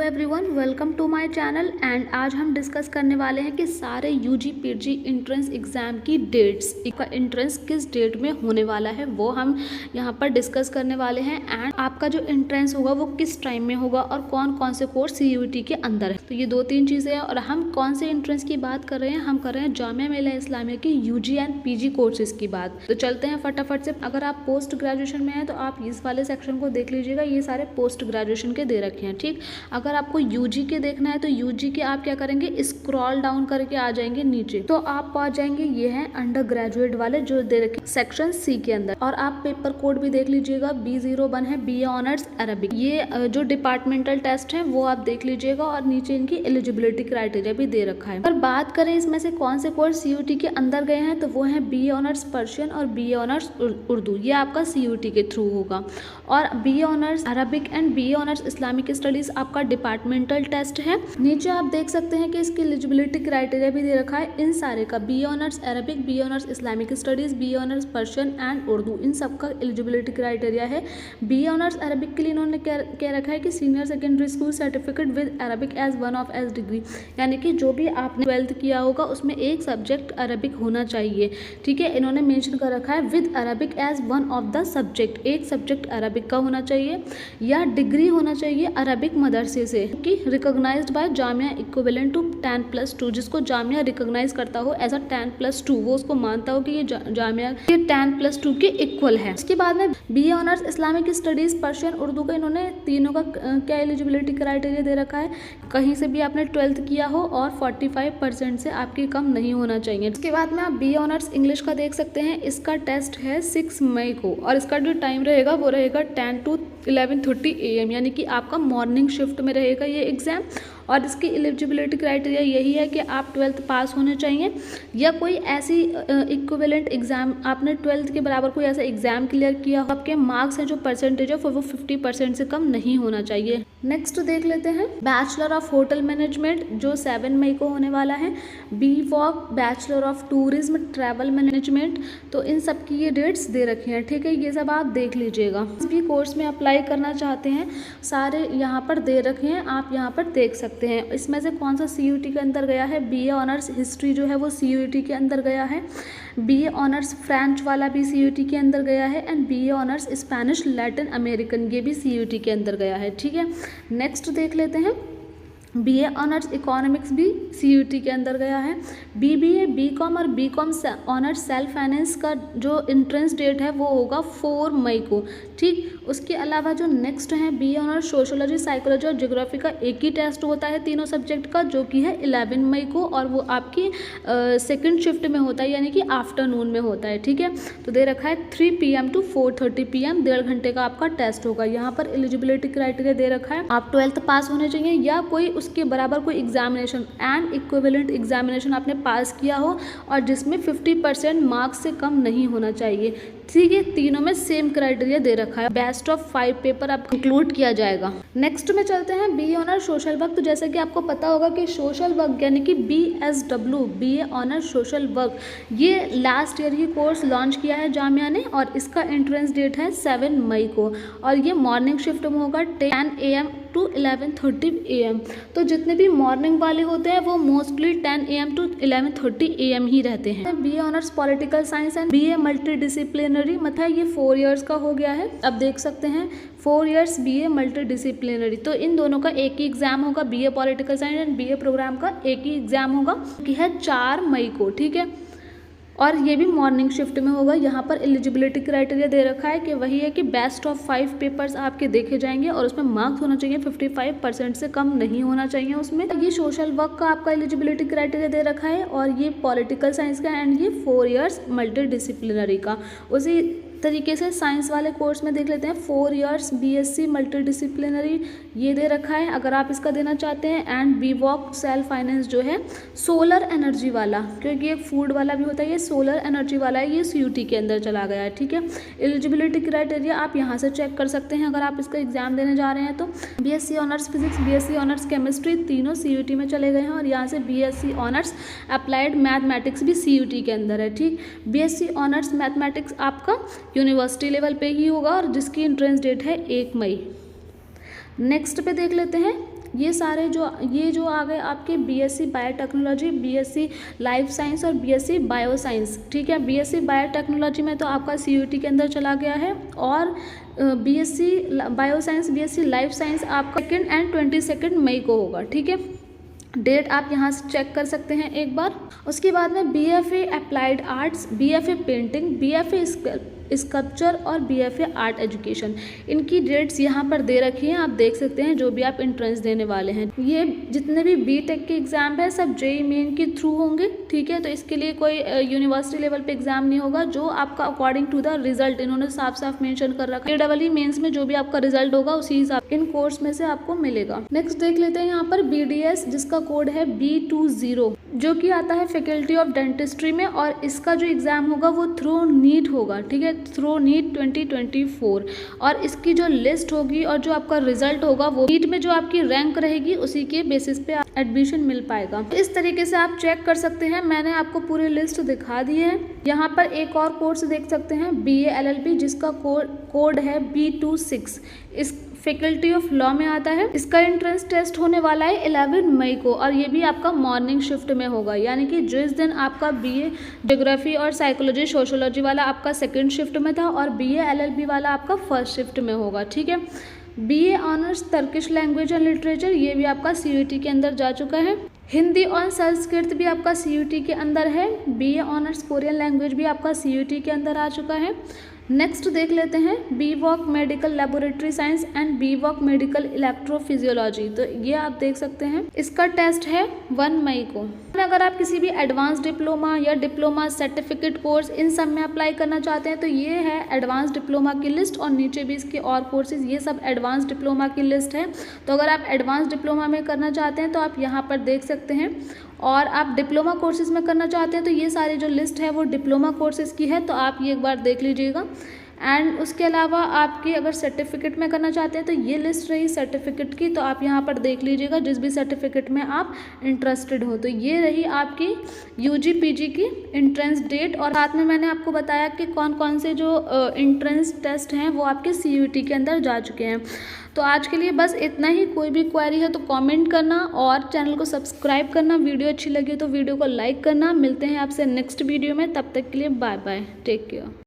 Everyone, welcome to my channel. And आज हम discuss करने वाले हैं कि सारे यूजी पीजी इंट्रेंस एग्ज़ाम की डेट्स, इसका इंट्रेंस किस डेट में होने वाला है वो हम यहां पर डिस्कस करने वाले हैं। एंड आपका जो इंट्रेंस होगा वो किस टाइम में होगा और कौन कौन से कोर्स सीयूईटी के अंदर है। तो ये दो तीन चीज़ें हैं। और हम कौन से इंट्रेंस की बात कर रहे हैं, हम कर रहे हैं जामिया मिलिया इस्लामिया की यूजी एंड पीजी कोर्सेज की बात। तो चलते हैं फटाफट से। अगर आप पोस्ट ग्रेजुएशन में हैं तो आप इस वाले सेक्शन को देख लीजिएगा, ये सारे पोस्ट ग्रेजुएशन के दे रखे हैं। ठीक, अगर आपको यूजी के देखना है तो यूजी के आप क्या करेंगे, स्क्रॉल डाउन करके आ जाएंगे नीचे, तो आप पहुंच जाएंगे, ये है अंडर ग्रेजुएट वाले जो दे रखे सेक्शन सी के अंदर। और आप पेपर कोड भी देख लीजिएगा, B01 है, BA ऑनर्स अरबिक। ये जो डिपार्टमेंटल टेस्ट है वो आप देख लीजिएगा और नीचे इनकी एलिजिबिलिटी क्राइटेरिया भी दे रखा है। अगर बात करें इसमें से कौन से कोर्स सीयूटी के अंदर गए हैं तो वो है BA ऑनर्स पर्शियन और BA ऑनर्स उर्दू, ये आपका सीयूटी के थ्रू होगा। और BA honours Arabic and BA honours Islamic studies आपका डिपार्टमेंटल टेस्ट है। नीचे आप देख सकते हैं कि इसकी एलिजिबिलिटी क्राइटेरिया भी दे रखा है इन सारे का, BA honours Arabic, BA honours Islamic studies, BA honours Persian and Urdu, इन सब का एलिजिबिलिटी क्राइटेरिया है। BA ऑनर्स अरबिक के लिए इन्होंने कह रखा है कि senior secondary school certificate with Arabic as one of as degree, यानी कि जो भी आपने 12th किया होगा उसमें एक सब्जेक्ट अरबिक होना चाहिए। ठीक है, इन्होंने मेंशन कर रखा है with Arabic as one of the subject, एक सब्जेक्ट अरबिक का होना चाहिए या डिग्री होना चाहिए अरबिक मदरसे से कि recognised by Jamia equivalent to 10+2, जिसको जामिया रिकॉग्नाइज करता हो एज अ 10+2, वो उसको मानता हो कि ये जामिया ये 10+2 के इक्वल है। इसके बाद में BA honours Islamic studies Persian Urdu का इन्होंने तीनों का क्या एलिजिबिलिटी क्राइटेरिया दे रखा है, कहीं से भी आपने 12th किया हो और 45% से आपके कम नहीं होना चाहिए। इसके बाद में आप BA ऑनर्स इंग्लिश का देख सकते हैं, इसका टेस्ट है 6 मई को और इसका जो टाइम रहेगा वो रहेगा 10 to 11:30 AM, यानी कि आपका मॉर्निंग शिफ्ट में रहेगा ये एग्ज़ाम। और इसकी एलिजिबिलिटी क्राइटेरिया यही है कि आप 12th पास होने चाहिए या कोई ऐसी इक्विवेलेंट एग्जाम, आपने 12th के बराबर कोई ऐसा एग्जाम क्लियर किया हो, आपके मार्क्स हैं जो परसेंटेज है वो 50% से कम नहीं होना चाहिए। नेक्स्ट देख लेते हैं बैचलर ऑफ होटल मैनेजमेंट जो 7 मई को होने वाला है, BVOC bachelor of tourism travel management, तो इन सब की ये डेट्स दे रखी हैं। ठीक है, ये सब आप देख लीजिएगा। जिस भी कोर्स में अप्लाई करना चाहते हैं सारे यहाँ पर दे रखे हैं, आप यहाँ पर देख सकते हैं। इसमें से कौन सा सीयूटी के अंदर गया है, BA ऑनर्स हिस्ट्री जो है वो सीयूटी के अंदर गया है, BA ऑनर्स फ्रेंच वाला भी सीयूटी के अंदर गया है and BA honours Spanish Latin American ये भी सीयूटी के अंदर गया है। ठीक है, नेक्स्ट देख लेते हैं BA ऑनर्स इकोनॉमिक्स भी सीयूटी के अंदर गया है। BBA BCom और BCom ऑनर्स सेल्फ फाइनेंस का जो इंट्रेंस डेट है वो होगा 4 मई को। ठीक, उसके अलावा जो नेक्स्ट है BA ऑनर्स सोशोलॉजी साइकोलॉजी और ज्योग्राफी का एक ही टेस्ट होता है तीनों सब्जेक्ट का, जो कि है 11 मई को और वो आपकी सेकेंड शिफ्ट में होता है, यानी कि आफ्टरनून में होता है। ठीक है, तो दे रखा है 3 PM to 4:30 PM, 1.5 घंटे का आपका टेस्ट होगा। यहाँ पर एलिजिबिलिटी क्राइटेरिया दे रखा है, आप 12th पास होने चाहिए या कोई उसके बराबर कोई एग्जामिनेशन एंड इक्विवेलेंट एग्जामिनेशन आपने पास किया हो और जिसमें 50% मार्क्स से कम नहीं होना चाहिए। ठीक है, तीनों में सेम क्राइटेरिया दे रखा है। बेस्ट ऑफ 5 पेपर आप इंक्लूड किया जाएगा। नेक्स्ट में चलते हैं BA ऑनर्स सोशल वर्क। तो जैसे कि आपको पता होगा कि सोशल वर्क यानी कि BSW BA honours social work ये लास्ट ईयर ही कोर्स लॉन्च किया है जामिया ने और इसका एंट्रेंस डेट है 7 मई को और ये मॉर्निंग शिफ्ट में होगा 10 AM to 11:30 AM। तो जितने भी मॉर्निंग वाले होते हैं वो मोस्टली 10 AM to 11:30 AM ही रहते हैं। BA honours political science and BA multidisciplinary, मतलब ये 4 इयर्स का हो गया है। अब देख सकते हैं 4 इयर्स BA मल्टीडिसिप्लिनरी, तो इन दोनों का एक ही एग्जाम होगा, BA political science and BA programme का एक ही एग्जाम होगा कि है 4 मई को। ठीक है, और ये भी मॉर्निंग शिफ्ट में होगा। यहाँ पर एलिजिबिलिटी क्राइटेरिया दे रखा है कि वही है कि बेस्ट ऑफ 5 पेपर्स आपके देखे जाएंगे और उसमें मार्क्स होना चाहिए 55% से कम नहीं होना चाहिए उसमें। ये सोशल वर्क का आपका एलिजिबिलिटी क्राइटेरिया दे रखा है और ये पॉलिटिकल साइंस का एंड ये 4 इयर्स मल्टीडिसिप्लिनरी का। उसी तरीके से साइंस वाले कोर्स में देख लेते हैं 4 इयर्स BSc मल्टीडिसिप्लिनरी ये दे रखा है अगर आप इसका देना चाहते हैं। एंड BVOC सेल्फ फाइनेंस जो है सोलर एनर्जी वाला, क्योंकि ये फूड वाला भी होता है, ये सोलर एनर्जी वाला है, ये CUT के अंदर चला गया है। ठीक है, एलिजिबिलिटी क्राइटेरिया आप यहाँ से चेक कर सकते हैं अगर आप इसका एग्जाम देने जा रहे हैं तो। BSc honours physics, BSc honours chemistry तीनों CUT में चले गए हैं और यहाँ से BSc ऑनर्स अप्लाइड मैथमेटिक्स भी CUT के अंदर है। ठीक, BSc ऑनर्स मैथमेटिक्स आपका यूनिवर्सिटी लेवल पे ही होगा और जिसकी एंट्रेंस डेट है 1 मई। नेक्स्ट पे देख लेते हैं ये सारे जो आ गए आपके BSc biotechnology, BSc life science और बीएससी बायो साइंस। ठीक है, बीएससी बायोटेक्नोलॉजी में तो आपका सीयूटी के अंदर चला गया है, और BSc bio science, BSc life science आपका 2 एंड 22 मई को होगा। ठीक है, डेट आप यहाँ से चेक कर सकते हैं एक बार। उसके बाद में BFA applied arts, BFA painting, BFA sculpture और बीएफए आर्ट एजुकेशन, इनकी डेट्स यहाँ पर दे रखी हैं, आप देख सकते हैं जो भी आप एंट्रेंस देने वाले हैं। ये जितने भी बीटेक के एग्जाम है सब जेईई मेन के थ्रू होंगे। ठीक है, तो इसके लिए कोई यूनिवर्सिटी लेवल पे एग्जाम नहीं होगा, जो आपका अकॉर्डिंग टू द रिजल्ट इन्होंने साफ साफ मेंशन कर रखा है। जेईई मेंस में जो भी आपका रिजल्ट होगा उसी हिसाब इन कोर्स में से आपको मिलेगा। नेक्स्ट देख लेते हैं यहाँ पर बीडीएस, जिसका कोड है B20, जो कि आता है फैकल्टी ऑफ डेंटिस्ट्री में, और इसका जो एग्जाम होगा वो थ्रू नीट होगा। ठीक है, थ्रू नीट 2024, और इसकी जो लिस्ट होगी और जो आपका रिजल्ट होगा वो नीट में जो आपकी रैंक रहेगी उसी के बेसिस पे एडमिशन मिल पाएगा। इस तरीके से आप चेक कर सकते हैं। मैंने आपको पूरी लिस्ट दिखा दी है। यहाँ पर एक और कोर्स देख सकते हैं BA LLB, जिसका कोड है B26, इस फैकल्टी ऑफ लॉ में आता है। इसका एंट्रेंस टेस्ट होने वाला है 11 मई को, और ये भी आपका मॉर्निंग शिफ्ट में होगा, यानी कि जिस दिन आपका BA ज्योग्राफी और साइकोलॉजी सोशियोलॉजी वाला आपका सेकंड शिफ्ट में था और BA LLB वाला आपका फर्स्ट शिफ्ट में होगा। ठीक है, BA honours Turkish language and literature, ये भी आपका CUET के अंदर जा चुका है। हिंदी और संस्कृत भी आपका CUET के अंदर है। BA ऑनर्स कोरियन लैंग्वेज भी आपका CUET के अंदर आ चुका है। नेक्स्ट देख लेते हैं BVOC medical laboratory science and BVOC medical electrophysiology, तो ये आप देख सकते हैं। इसका टेस्ट है 1 मई को। अगर आप किसी भी एडवांस डिप्लोमा या डिप्लोमा सर्टिफिकेट कोर्स इन सब में अप्लाई करना चाहते हैं तो ये है एडवांस डिप्लोमा की लिस्ट, और नीचे भी इसके और कोर्सेज, ये सब एडवांस डिप्लोमा की लिस्ट है। तो अगर आप एडवांस डिप्लोमा में करना चाहते हैं तो आप यहाँ पर देख सकते हैं, और आप डिप्लोमा कोर्सेज में करना चाहते हैं तो ये सारी जो लिस्ट है वो डिप्लोमा कोर्सेज की है, तो आप ये एक बार देख लीजिएगा। एंड उसके अलावा आपकी अगर सर्टिफिकेट में करना चाहते हैं तो ये लिस्ट रही सर्टिफिकेट की, तो आप यहाँ पर देख लीजिएगा जिस भी सर्टिफिकेट में आप इंटरेस्टेड हो। तो ये रही आपकी UG PG की एंट्रेंस डेट, और साथ में मैंने आपको बताया कि कौन कौन से जो एंट्रेंस टेस्ट हैं वो आपके CUET के अंदर जा चुके हैं। तो आज के लिए बस इतना ही। कोई भी क्वेरी है तो कमेंट करना और चैनल को सब्सक्राइब करना। वीडियो अच्छी लगी तो वीडियो को लाइक करना। मिलते हैं आपसे नेक्स्ट वीडियो में, तब तक के लिए बाय बाय, टेक केयर।